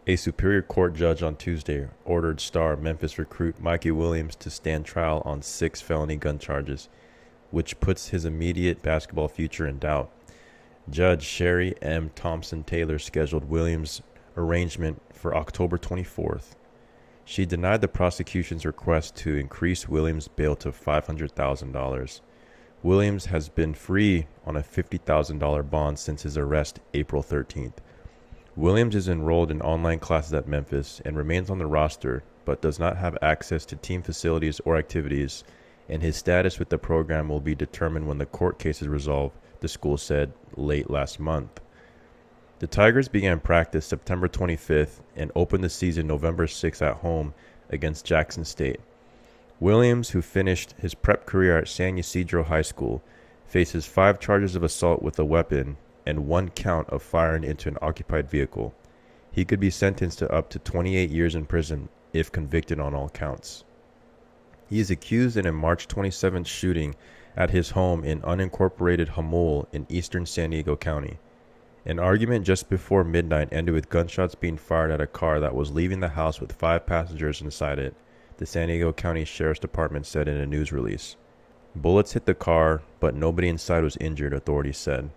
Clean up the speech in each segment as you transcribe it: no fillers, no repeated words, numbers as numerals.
A Superior Court judge on Tuesday ordered star Memphis recruit Mikey Williams to stand trial on 6 felony gun charges, which puts his immediate basketball future in doubt. Judge Sherry M. Thompson Taylor scheduled Williams' arraignment for October 24th. She denied the prosecution's request to increase Williams' bail to $500,000. Williams has been free on a $50,000 bond since his arrest April 13th. Williams is enrolled in online classes at Memphis and remains on the roster, but does not have access to team facilities or activities, and his status with the program will be determined when the court case is resolved, the school said late last month. The Tigers began practice September 25th and opened the season November 6th at home against Jackson State. Williams, who finished his prep career at San Ysidro High School, faces 5 charges of assault with a weapon and 1 count of firing into an occupied vehicle. He could be sentenced to up to 28 years in prison if convicted on all counts. He is accused in a March 27th shooting at his home in unincorporated Hamul in eastern San Diego County. An argument just before midnight ended with gunshots being fired at a car that was leaving the house with 5 passengers inside it, the San Diego County Sheriff's Department said in a news release. Bullets hit the car, but nobody inside was injured, authorities said.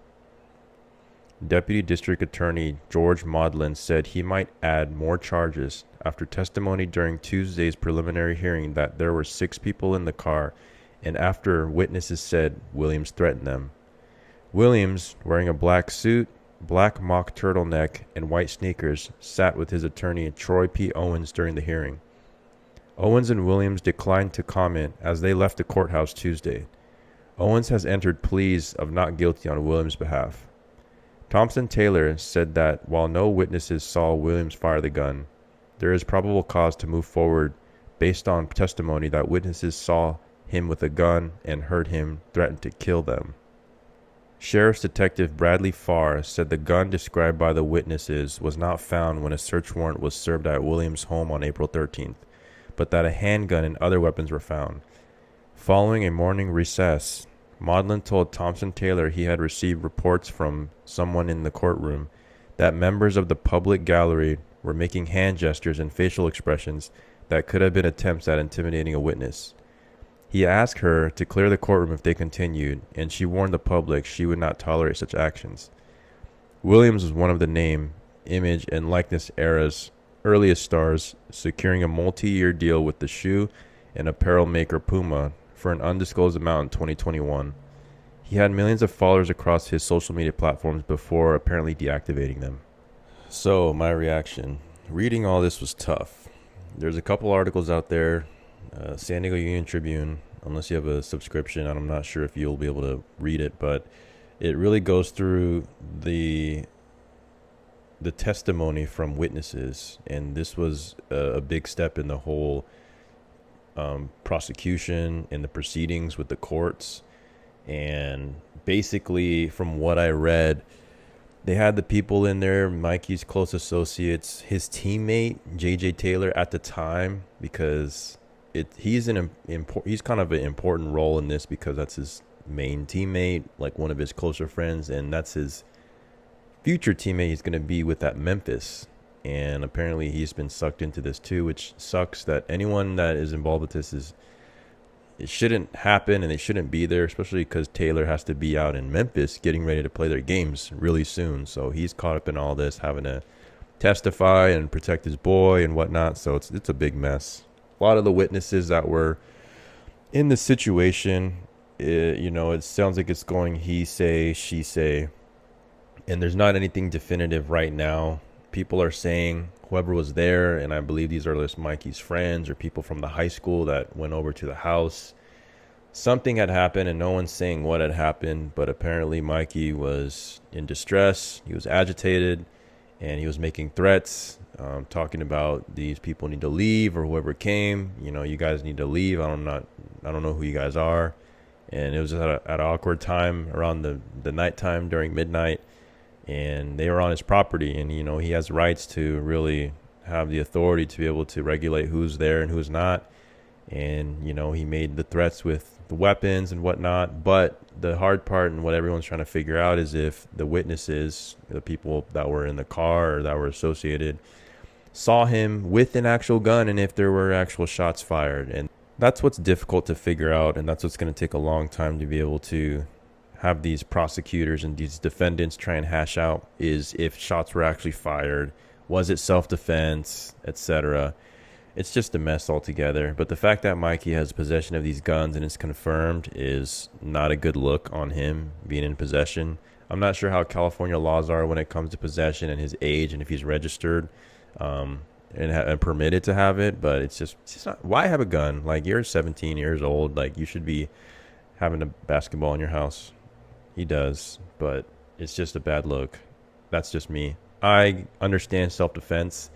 Deputy District Attorney George Maudlin said he might add more charges after testimony during Tuesday's preliminary hearing that there were 6 people in the car and after witnesses said Williams threatened them. Williams, wearing a black suit, black mock turtleneck, and white sneakers, sat with his attorney Troy P. Owens during the hearing. Owens and Williams declined to comment as they left the courthouse Tuesday. Owens has entered pleas of not guilty on Williams' behalf. Thompson Taylor said that while no witnesses saw Williams fire the gun, there is probable cause to move forward based on testimony that witnesses saw him with a gun and heard him threaten to kill them. Sheriff's Detective Bradley Farr said the gun described by the witnesses was not found when a search warrant was served at Williams' home on April 13th, but that a handgun and other weapons were found. Following a morning recess, Maudlin told Thompson Taylor he had received reports from someone in the courtroom that members of the public gallery were making hand gestures and facial expressions that could have been attempts at intimidating a witness. He asked her to clear the courtroom if they continued, and she warned the public she would not tolerate such actions. Williams was one of the name, image, and likeness era's earliest stars, securing a multi-year deal with the shoe and apparel maker Puma for an undisclosed amount in 2021. He had millions of followers across his social media platforms before apparently deactivating them. So, my reaction. Reading all this was tough. There's a couple articles out there. San Diego Union Tribune, unless you have a subscription, I'm not sure if you'll be able to read it, but it really goes through the testimony from witnesses, and this was a big step in the whole prosecution and the proceedings with the courts. And basically, from what I read, they had the people in there, Mikey's close associates, his teammate J.J. Taylor at the time, because he's kind of an important role in this because that's his main teammate, like one of his closer friends, and that's his future teammate he's going to be with at Memphis. And apparently he's been sucked into this too, which sucks that anyone that is involved with this it shouldn't happen and they shouldn't be there, especially because Taylor has to be out in Memphis getting ready to play their games really soon. So he's caught up in all this, having to testify and protect his boy and whatnot. So it's a big mess. A lot of the witnesses that were in the situation, it sounds like it's going he say, she say, and there's not anything definitive right now. People are saying whoever was there, and I believe these are just Mikey's friends or people from the high school that went over to the house, something had happened, and no one's saying what had happened, but apparently Mikey was in distress, he was agitated, and he was making threats, talking about these people need to leave, or whoever came, you guys need to leave, I don't know who you guys are. And it was at an awkward time around the nighttime during midnight, and they were on his property, and he has rights to really have the authority to be able to regulate who's there and who's not. And he made the threats with the weapons and whatnot, but the hard part and what everyone's trying to figure out is if the witnesses, the people that were in the car or that were associated, saw him with an actual gun and if there were actual shots fired. And that's what's difficult to figure out, and that's what's going to take a long time to be able to have these prosecutors and these defendants try and hash out, is if shots were actually fired, was it self-defense, etc. It's just a mess altogether. But the fact that Mikey has possession of these guns and it's confirmed is not a good look on him being in possession. I'm not sure how California laws are when it comes to possession and his age and if he's registered and permitted to have it, but it's just not, why have a gun? Like, you're 17 years old, like, you should be having a basketball in your house. He does, but it's just a bad look. That's just me. I understand self-defense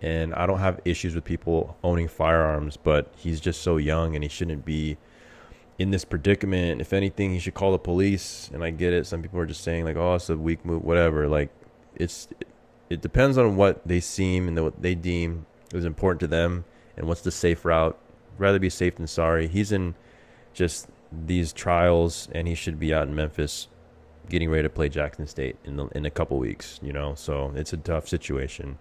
and I don't have issues with people owning firearms, but he's just so young and he shouldn't be in this predicament. If anything, he should call the police. And I get it, some people are just saying like, oh, it's a weak move, whatever. Like, it depends on what they seem and what they deem is important to them and what's the safe route. Rather be safe than sorry. He's in just these trials and he should be out in Memphis getting ready to play Jackson State in a couple weeks, you know. So it's a tough situation.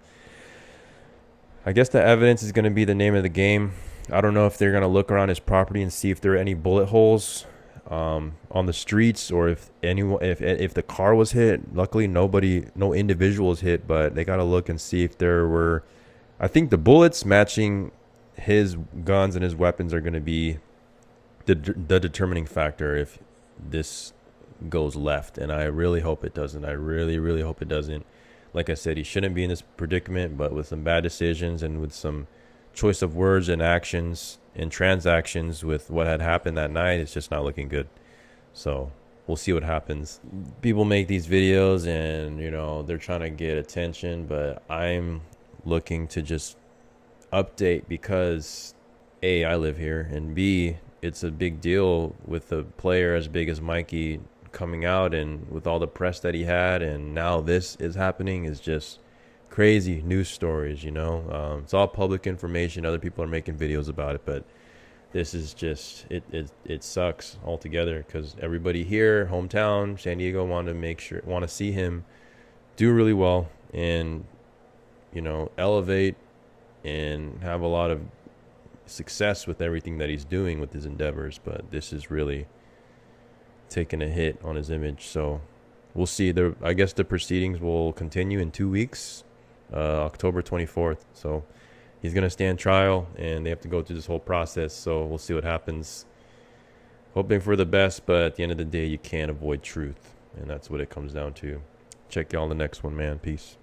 I guess the evidence is going to be the name of the game. I don't know if they're going to look around his property and see if there are any bullet holes on the streets, or if the car was hit. Luckily, no individual was hit, but they got to look and see if there were. I think the bullets matching his guns and his weapons are going to be the determining factor if this goes left, and I really hope it doesn't. I really, really hope it doesn't. Like I said, he shouldn't be in this predicament, but with some bad decisions and with some choice of words and actions and transactions with what had happened that night, it's just not looking good. So we'll see what happens. People make these videos and, you know, they're trying to get attention, but I'm looking to just update because A, I live here, and B, it's a big deal with a player as big as Mikey coming out, and with all the press that he had, and now this is happening, is just crazy news stories, you know. It's all public information. Other people are making videos about it, but this is just it sucks altogether because everybody here, hometown, San Diego, want to see him do really well and, you know, elevate and have a lot of success with everything that he's doing with his endeavors. But this is really taking a hit on his image. So we'll see. I guess the proceedings will continue in 2 weeks, October 24th. So he's going to stand trial and they have to go through this whole process. So we'll see what happens. Hoping for the best, but at the end of the day, you can't avoid truth. And that's what it comes down to. Check y'all on the next one, man. Peace.